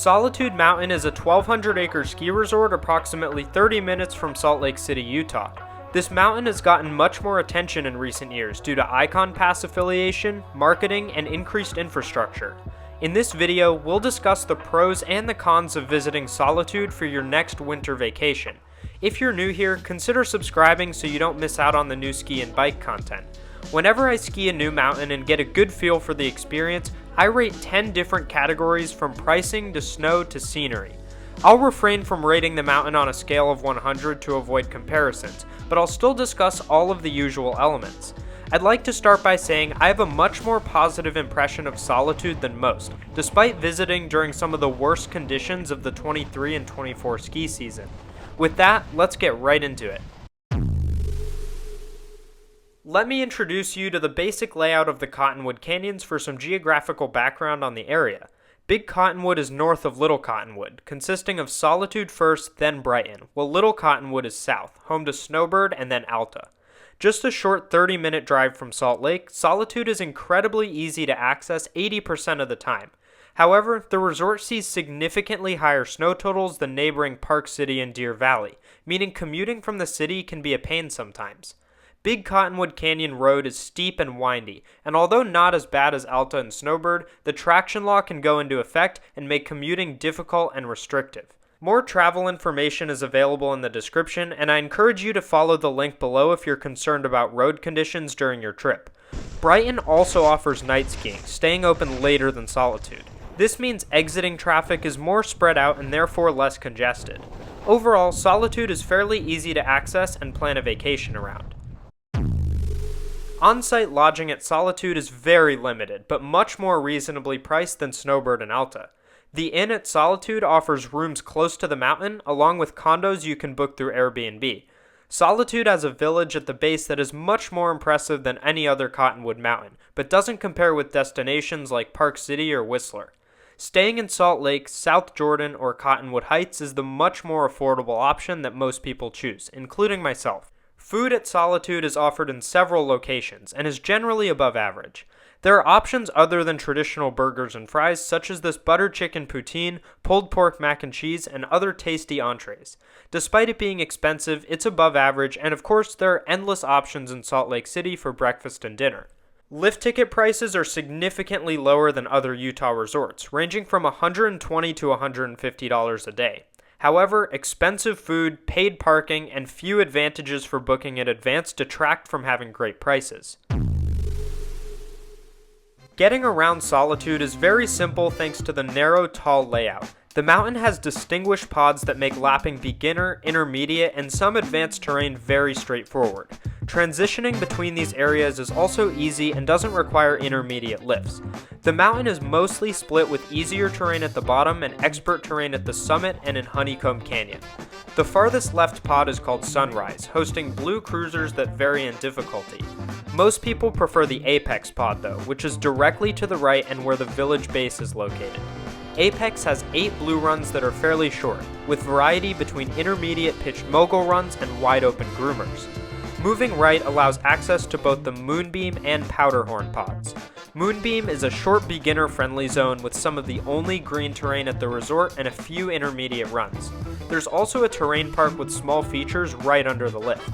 Solitude Mountain is a 1,200-acre ski resort approximately 30 minutes from Salt Lake City, Utah. This mountain has gotten much more attention in recent years due to Icon Pass affiliation, marketing, and increased infrastructure. In this video, we'll discuss the pros and the cons of visiting Solitude for your next winter vacation. If you're new here, consider subscribing so you don't miss out on the new ski and bike content. Whenever I ski a new mountain and get a good feel for the experience, I rate 10 different categories from pricing to snow to scenery. I'll refrain from rating the mountain on a scale of 100 to avoid comparisons, but I'll still discuss all of the usual elements. I'd like to start by saying I have a much more positive impression of Solitude than most, despite visiting during some of the worst conditions of the 23 and 24 ski season. With that, let's get right into it. Let me introduce you to the basic layout of the Cottonwood Canyons for some geographical background on the area. Big Cottonwood is north of Little Cottonwood, consisting of Solitude first, then Brighton, while Little Cottonwood is south, home to Snowbird and then Alta. Just a short 30-minute drive from Salt Lake, Solitude is incredibly easy to access 80% of the time. However, the resort sees significantly higher snow totals than neighboring Park City and Deer Valley, meaning commuting from the city can be a pain sometimes. Big Cottonwood Canyon Road is steep and windy, and although not as bad as Alta and Snowbird, the traction law can go into effect and make commuting difficult and restrictive. More travel information is available in the description, and I encourage you to follow the link below if you're concerned about road conditions during your trip. Brighton also offers night skiing, staying open later than Solitude. This means exiting traffic is more spread out and therefore less congested. Overall, Solitude is fairly easy to access and plan a vacation around. On-site lodging at Solitude is very limited, but much more reasonably priced than Snowbird and Alta. The inn at Solitude offers rooms close to the mountain, along with condos you can book through Airbnb. Solitude has a village at the base that is much more impressive than any other Cottonwood mountain, but doesn't compare with destinations like Park City or Whistler. Staying in Salt Lake, South Jordan, or Cottonwood Heights is the much more affordable option that most people choose, including myself. Food at Solitude is offered in several locations and is generally above average. There are options other than traditional burgers and fries, such as this butter chicken poutine, pulled pork mac and cheese, and other tasty entrees. Despite it being expensive, it's above average, and of course there are endless options in Salt Lake City for breakfast and dinner. Lift ticket prices are significantly lower than other Utah resorts, ranging from $120 to $150 a day. However, expensive food, paid parking, and few advantages for booking in advance detract from having great prices. Getting around Solitude is very simple thanks to the narrow, tall layout. The mountain has distinguished pods that make lapping beginner, intermediate, and some advanced terrain very straightforward. Transitioning between these areas is also easy and doesn't require intermediate lifts. The mountain is mostly split with easier terrain at the bottom and expert terrain at the summit and in Honeycomb Canyon. The farthest left pod is called Sunrise, hosting blue cruisers that vary in difficulty. Most people prefer the Apex pod though, which is directly to the right and where the village base is located. Apex has 8 blue runs that are fairly short, with variety between intermediate pitched mogul runs and wide open groomers. Moving right allows access to both the Moonbeam and Powderhorn pods. Moonbeam is a short beginner-friendly zone with some of the only green terrain at the resort and a few intermediate runs. There's also a terrain park with small features right under the lift.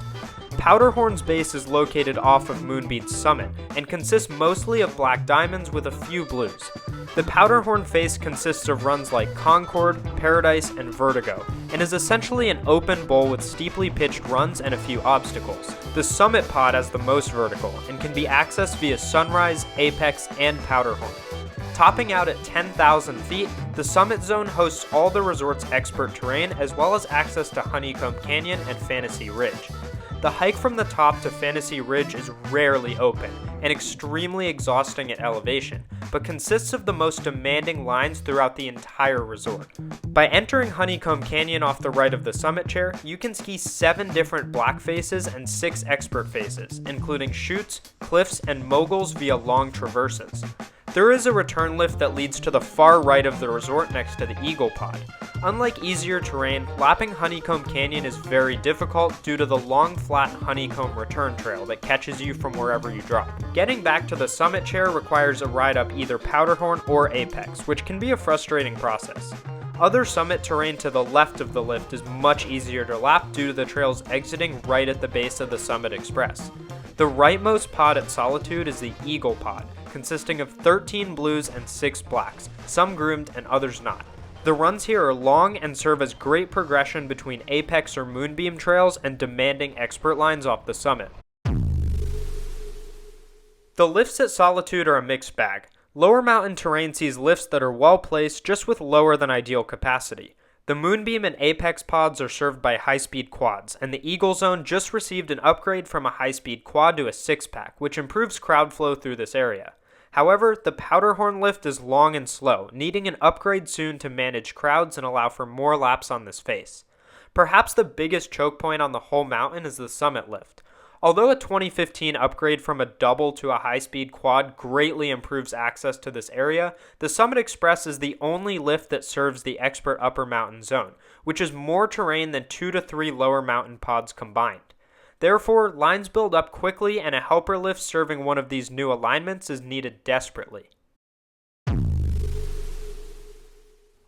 Powderhorn's base is located off of Moonbeam's summit and consists mostly of black diamonds with a few blues. The Powderhorn face consists of runs like Concord, Paradise, and Vertigo, and is essentially an open bowl with steeply pitched runs and a few obstacles. The Summit pod has the most vertical and can be accessed via Sunrise, Apex, and Powderhorn. Topping out at 10,000 feet, the Summit Zone hosts all the resort's expert terrain as well as access to Honeycomb Canyon and Fantasy Ridge. The hike from the top to Fantasy Ridge is rarely open and extremely exhausting at elevation, but consists of the most demanding lines throughout the entire resort. By entering Honeycomb Canyon off the right of the summit chair, you can ski 7 different black faces and 6 expert faces, including chutes, cliffs, and moguls via long traverses. There is a return lift that leads to the far right of the resort next to the Eagle Pod. Unlike easier terrain, lapping Honeycomb Canyon is very difficult due to the long flat honeycomb return trail that catches you from wherever you drop. Getting back to the summit chair requires a ride up either Powderhorn or Apex, which can be a frustrating process. Other summit terrain to the left of the lift is much easier to lap due to the trails exiting right at the base of the Summit Express. The rightmost pod at Solitude is the Eagle Pod, consisting of 13 blues and 6 blacks, some groomed and others not. The runs here are long and serve as great progression between apex or moonbeam trails and demanding expert lines off the summit. The lifts at Solitude are a mixed bag. Lower mountain terrain sees lifts that are well placed, just with lower than ideal capacity. The Moonbeam and Apex pods are served by high-speed quads, and the Eagle Zone just received an upgrade from a high-speed quad to a 6-pack, which improves crowd flow through this area. However, the Powderhorn lift is long and slow, needing an upgrade soon to manage crowds and allow for more laps on this face. Perhaps the biggest choke point on the whole mountain is the Summit lift. Although a 2015 upgrade from a double to a high-speed quad greatly improves access to this area, the Summit Express is the only lift that serves the expert upper mountain zone, which is more terrain than 2 to 3 lower mountain pods combined. Therefore, lines build up quickly and a helper lift serving one of these new alignments is needed desperately.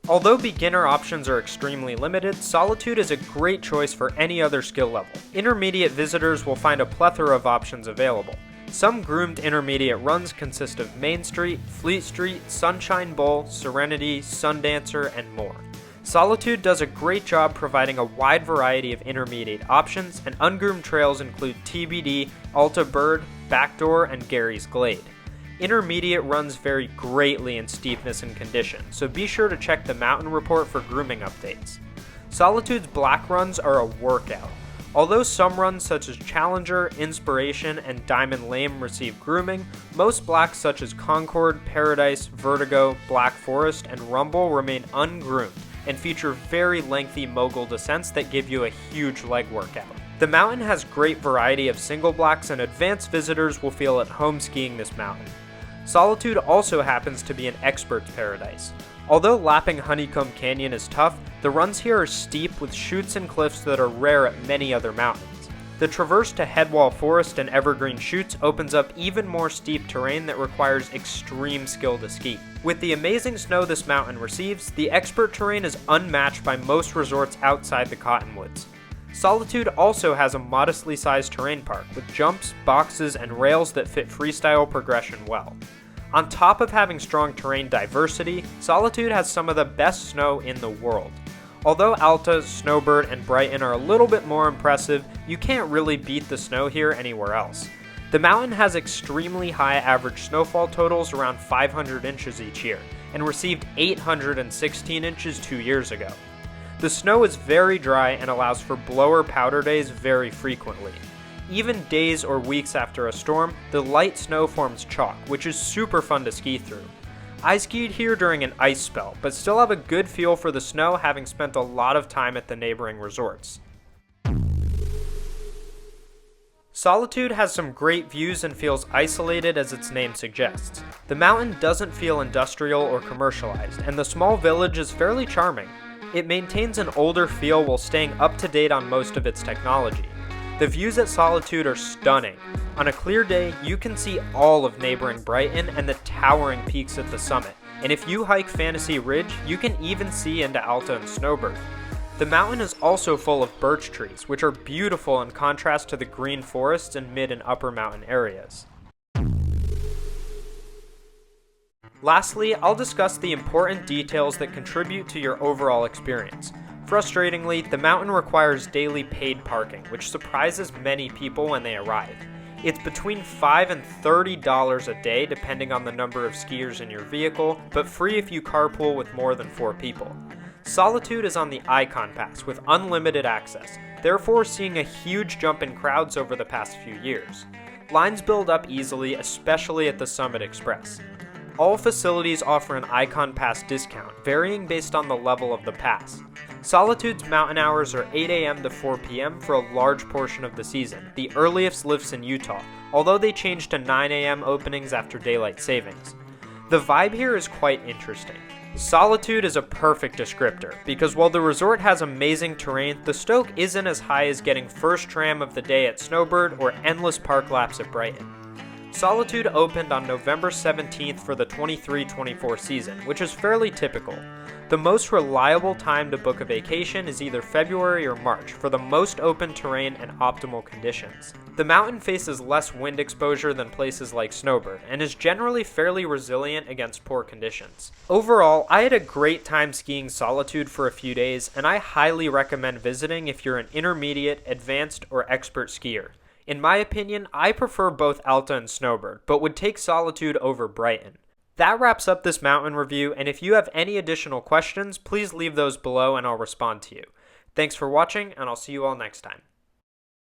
Although beginner options are extremely limited, Solitude is a great choice for any other skill level. Intermediate visitors will find a plethora of options available. Some groomed intermediate runs consist of Main Street, Fleet Street, Sunshine Bowl, Serenity, Sundancer, and more. Solitude does a great job providing a wide variety of intermediate options, and ungroomed trails include TBD, Alta Bird, Backdoor, and Gary's Glade. Intermediate runs vary greatly in steepness and condition, so be sure to check the mountain report for grooming updates. Solitude's black runs are a workout. Although some runs such as Challenger, Inspiration, and Diamond Lame receive grooming, most blacks such as Concord, Paradise, Vertigo, Black Forest, and Rumble remain ungroomed and feature very lengthy mogul descents that give you a huge leg workout. The mountain has great variety of single blacks, and advanced visitors will feel at home skiing this mountain. Solitude also happens to be an expert's paradise. Although lapping Honeycomb Canyon is tough, the runs here are steep with chutes and cliffs that are rare at many other mountains. The traverse to Headwall Forest and Evergreen Chutes opens up even more steep terrain that requires extreme skill to ski. With the amazing snow this mountain receives, the expert terrain is unmatched by most resorts outside the Cottonwoods. Solitude also has a modestly sized terrain park with jumps, boxes, and rails that fit freestyle progression well. On top of having strong terrain diversity, Solitude has some of the best snow in the world. Although Alta, Snowbird, and Brighton are a little bit more impressive, you can't really beat the snow here anywhere else. The mountain has extremely high average snowfall totals, around 500 inches each year, and received 816 inches 2 years ago. The snow is very dry and allows for blower powder days very frequently. Even days or weeks after a storm, the light snow forms chalk, which is super fun to ski through. I skied here during an ice spell, but still have a good feel for the snow, having spent a lot of time at the neighboring resorts. Solitude has some great views and feels isolated as its name suggests. The mountain doesn't feel industrial or commercialized, and the small village is fairly charming. It maintains an older feel while staying up to date on most of its technology. The views at Solitude are stunning. On a clear day, you can see all of neighboring Brighton and the towering peaks at the summit, and if you hike Fantasy Ridge, you can even see into Alta and Snowbird. The mountain is also full of birch trees, which are beautiful in contrast to the green forests in mid and upper mountain areas. Lastly, I'll discuss the important details that contribute to your overall experience. Frustratingly, the mountain requires daily paid parking, which surprises many people when they arrive. It's between $5 and $30 a day depending on the number of skiers in your vehicle, but free if you carpool with more than 4 people. Solitude is on the Icon Pass with unlimited access, therefore seeing a huge jump in crowds over the past few years. Lines build up easily, especially at the Summit Express. All facilities offer an Icon Pass discount, varying based on the level of the pass. Solitude's mountain hours are 8 a.m. to 4 p.m. for a large portion of the season, the earliest lifts in Utah, although they change to 9 a.m. openings after daylight savings. The vibe here is quite interesting. Solitude is a perfect descriptor, because while the resort has amazing terrain, the stoke isn't as high as getting first tram of the day at Snowbird or endless park laps at Brighton. Solitude opened on November 17th for the 23-24 season, which is fairly typical. The most reliable time to book a vacation is either February or March for the most open terrain and optimal conditions. The mountain faces less wind exposure than places like Snowbird and is generally fairly resilient against poor conditions. Overall, I had a great time skiing Solitude for a few days, and I highly recommend visiting if you're an intermediate, advanced, or expert skier. In my opinion, I prefer both Alta and Snowbird, but would take Solitude over Brighton. That wraps up this mountain review, and if you have any additional questions, please leave those below and I'll respond to you. Thanks for watching, and I'll see you all next time.